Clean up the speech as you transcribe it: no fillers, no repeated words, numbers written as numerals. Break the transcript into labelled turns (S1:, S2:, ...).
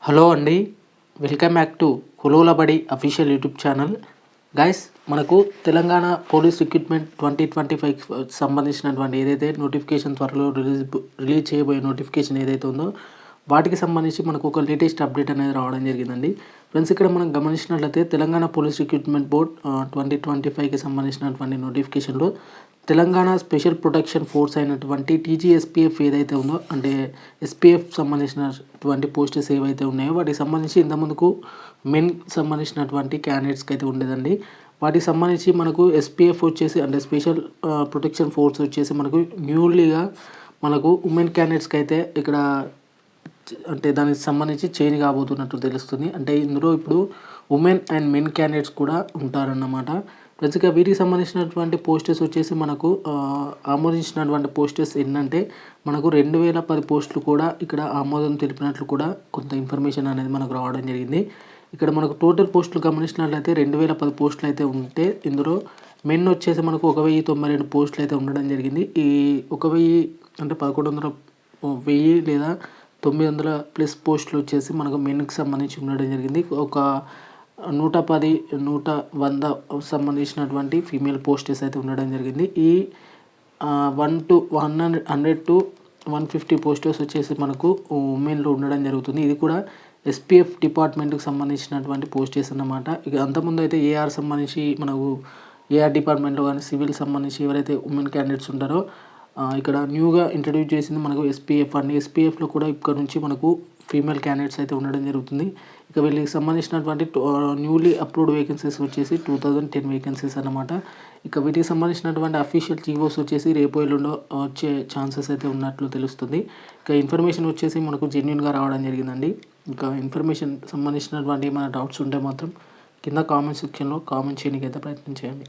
S1: Hello అండి, welcome back to కులోల బడి official YouTube channel. Guys, మనకు తెలంగాణ పోలీస్ రిక్రూట్మెంట్ 2025 సంబంధించినటువంటి ఏదైతే నోటిఫికేషన్ త్వరలో రిలీజ్ చేయబోయే నోటిఫికేషన్ ఏదైతే ఉందో వాటికి సంబంధించి మనకు ఒక లేటెస్ట్ అప్డేట్ అనేది రావడం జరిగిందండి. ఫ్రెండ్స్, ఇక్కడ మనం గమనించినట్లయితే తెలంగాణ పోలీస్ రిక్రూట్మెంట్ బోర్డ్ 2025కి సంబంధించినటువంటి నోటిఫికేషన్లో తెలంగాణ స్పెషల్ ప్రొటెక్షన్ ఫోర్స్ అయినటువంటి టీజీఎస్పీఎఫ్ ఏదైతే ఉందో, అంటే ఎస్పీఎఫ్ సంబంధించినటువంటి పోస్టెస్ ఏవైతే ఉన్నాయో వాటికి సంబంధించి ఇంతకుముందుకు మెన్ సంబంధించినటువంటి క్యాండిడేట్స్కి అయితే ఉండేదండి. వాటికి సంబంధించి మనకు ఎస్పీఎఫ్ వచ్చేసి అంటే స్పెషల్ ప్రొటెక్షన్ ఫోర్స్ వచ్చేసి మనకు న్యూలీగా మనకు ఉమెన్ క్యాండిడేట్స్కి అయితే ఇక్కడ అంటే దానికి సంబంధించి చేంజ్ కాబోతున్నట్టు తెలుస్తుంది. అంటే ఇందులో ఇప్పుడు ఉమెన్ అండ్ మెన్ క్యాండిడేట్స్ కూడా ఉంటారన్నమాట. ఫ్రెండ్స్గా వీటికి సంబంధించినటువంటి పోస్టర్స్ వచ్చేసి మనకు ఆమోదించినటువంటి పోస్టర్స్ ఏంటంటే మనకు 2010 పోస్టులు కూడా ఇక్కడ ఆమోదం తెలిపినట్లు కూడా కొంత ఇన్ఫర్మేషన్ అనేది మనకు రావడం జరిగింది. ఇక్కడ మనకు టోటల్ పోస్టులు గమనించినట్లయితే 2010 పోస్టులు అయితే ఉంటే ఇందులో మెన్ వచ్చేసి మనకు 1092 పోస్టులు అయితే ఉండడం జరిగింది. ఈ 1000 అంటే 1100 1000 లేదా 900 ప్లస్ పోస్టులు వచ్చేసి మనకు మెన్కి సంబంధించి ఉండడం జరిగింది. ఒక 110 100 సంబంధించినటువంటి ఫీమేల్ పోస్టెస్ అయితే ఉండడం జరిగింది. ఈ 100 to 150 పోస్టర్స్ వచ్చేసి మనకు ఉమెన్లో ఉండడం జరుగుతుంది. ఇది కూడా ఎస్పీఎఫ్ డిపార్ట్మెంట్కి సంబంధించినటువంటి పోస్టెస్ అన్నమాట. ఇక అంతకుముందు అయితే ఏఆర్ సంబంధించి మనకు ఏఆర్ డిపార్ట్మెంట్లో కానీ సివిల్ సంబంధించి ఎవరైతే ఉమెన్ క్యాండిడేట్స్ ఉంటారో ఇక్కడ న్యూగా ఇంట్రడ్యూస్ చేసింది మనకు ఎస్పీఎఫ్ అండి. ఎస్పీఎఫ్లో కూడా ఇక్కడ నుంచి మనకు ఫీమేల్ క్యాండిడేట్స్ అయితే ఉండడం జరుగుతుంది. ఇక వీళ్ళకి సంబంధించినటువంటి న్యూలీ అప్రూవ్డ్ వేకెన్సీస్ వచ్చేసి 2010 వేకెన్సీస్ అన్నమాట. ఇక వీటికి సంబంధించినటువంటి అఫీషియల్ జీవోస్ వచ్చేసి రేపు ఎల్లుండో వచ్చే ఛాన్సెస్ అయితే ఉన్నట్లు తెలుస్తుంది. ఇక ఇన్ఫర్మేషన్ వచ్చేసి మనకు జెన్యూన్గా రావడం జరిగిందండి. ఇంకా ఇన్ఫర్మేషన్ సంబంధించినటువంటి ఏమైనా డౌట్స్ ఉంటే మాత్రం కింద కామెంట్ సెక్షన్లో కామెంట్ చేయడానికి అయితే ప్రయత్నం చేయండి.